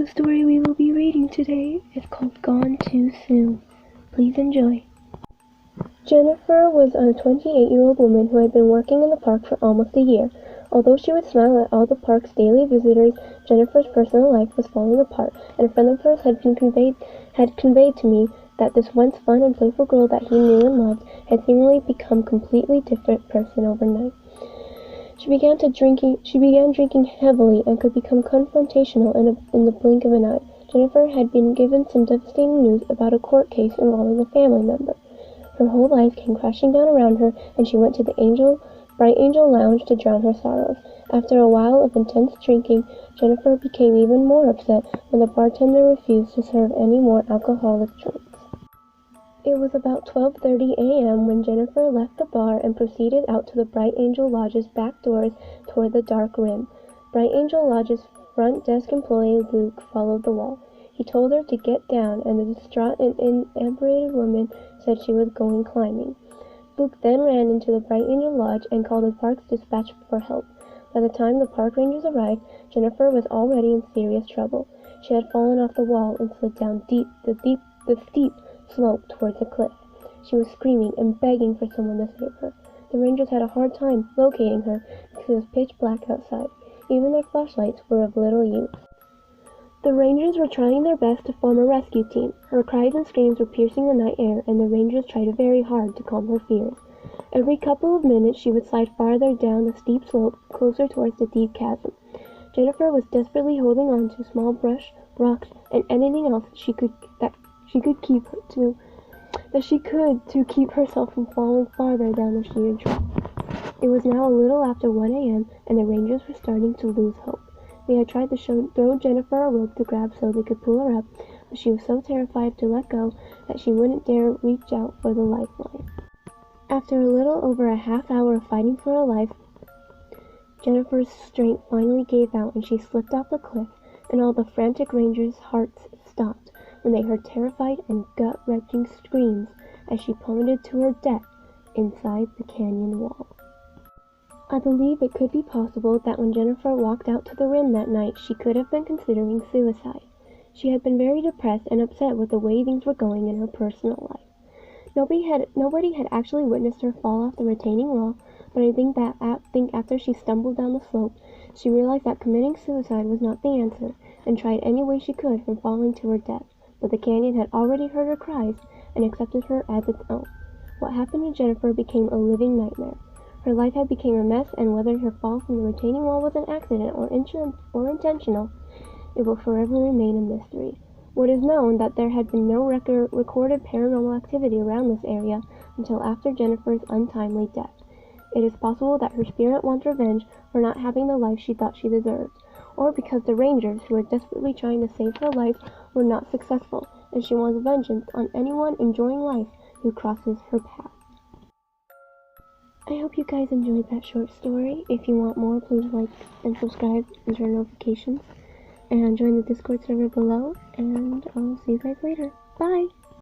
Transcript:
The story we will be reading today is called Gone Too Soon. Please enjoy. Jennifer was a 28-year-old woman who had been working in the park for almost a year. Although she would smile at all the park's daily visitors, Jennifer's personal life was falling apart, and a friend of hers had conveyed to me that this once fun and playful girl that he knew and loved had seemingly become a completely different person overnight. She began drinking heavily and could become confrontational in the blink of an eye. Jennifer had been given some devastating news about a court case involving a family member. Her whole life came crashing down around her, and she went to the Bright Angel Lounge to drown her sorrows. After a while of intense drinking, Jennifer became even more upset when the bartender refused to serve any more alcoholic drinks. It was about 12:30 a.m. when Jennifer left the bar and proceeded out to the Bright Angel Lodge's back doors toward the dark rim. Bright Angel Lodge's front desk employee, Luke, followed the wall. He told her to get down, and the distraught and inebriated woman said she was going climbing. Luke then ran into the Bright Angel Lodge and called the park's dispatch for help. By the time the park rangers arrived, Jennifer was already in serious trouble. She had fallen off the wall and slid down the steep slope towards the cliff. She was screaming and begging for someone to save her. The rangers had a hard time locating her because it was pitch black outside. Even their flashlights were of little use. The rangers were trying their best to form a rescue team. Her cries and screams were piercing the night air, and the rangers tried very hard to calm her fears. Every couple of minutes she would slide farther down the steep slope, closer towards the deep chasm. Jennifer was desperately holding on to small brush, rocks, and anything else that she could to keep herself from falling farther down the sheer drop. It was now a little after 1 a.m., and the rangers were starting to lose hope. They had tried to throw Jennifer a rope to grab so they could pull her up, but she was so terrified to let go that she wouldn't dare reach out for the lifeline. After a little over a half hour of fighting for her life, Jennifer's strength finally gave out and she slipped off the cliff, and all the frantic rangers' hearts stopped when they heard terrified and gut-wrenching screams as she plummeted to her death inside the canyon wall. I believe it could be possible that when Jennifer walked out to the rim that night, she could have been considering suicide. She had been very depressed and upset with the way things were going in her personal life. Nobody had actually witnessed her fall off the retaining wall, but I think after she stumbled down the slope, she realized that committing suicide was not the answer, and tried any way she could from falling to her death. But the canyon had already heard her cries and accepted her as its own. What happened to Jennifer became a living nightmare. Her life had become a mess, and whether her fall from the retaining wall was an accident or intentional, it will forever remain a mystery. What is known that there had been no recorded paranormal activity around this area until after Jennifer's untimely death. It is possible that her spirit wants revenge for not having the life she thought she deserved, or because the rangers who were desperately trying to save her life were not successful, and she wants vengeance on anyone enjoying life who crosses her path. I hope you guys enjoyed that short story. If you want more, please like and subscribe and turn notifications. And join the Discord server below. And I'll see you guys later. Bye!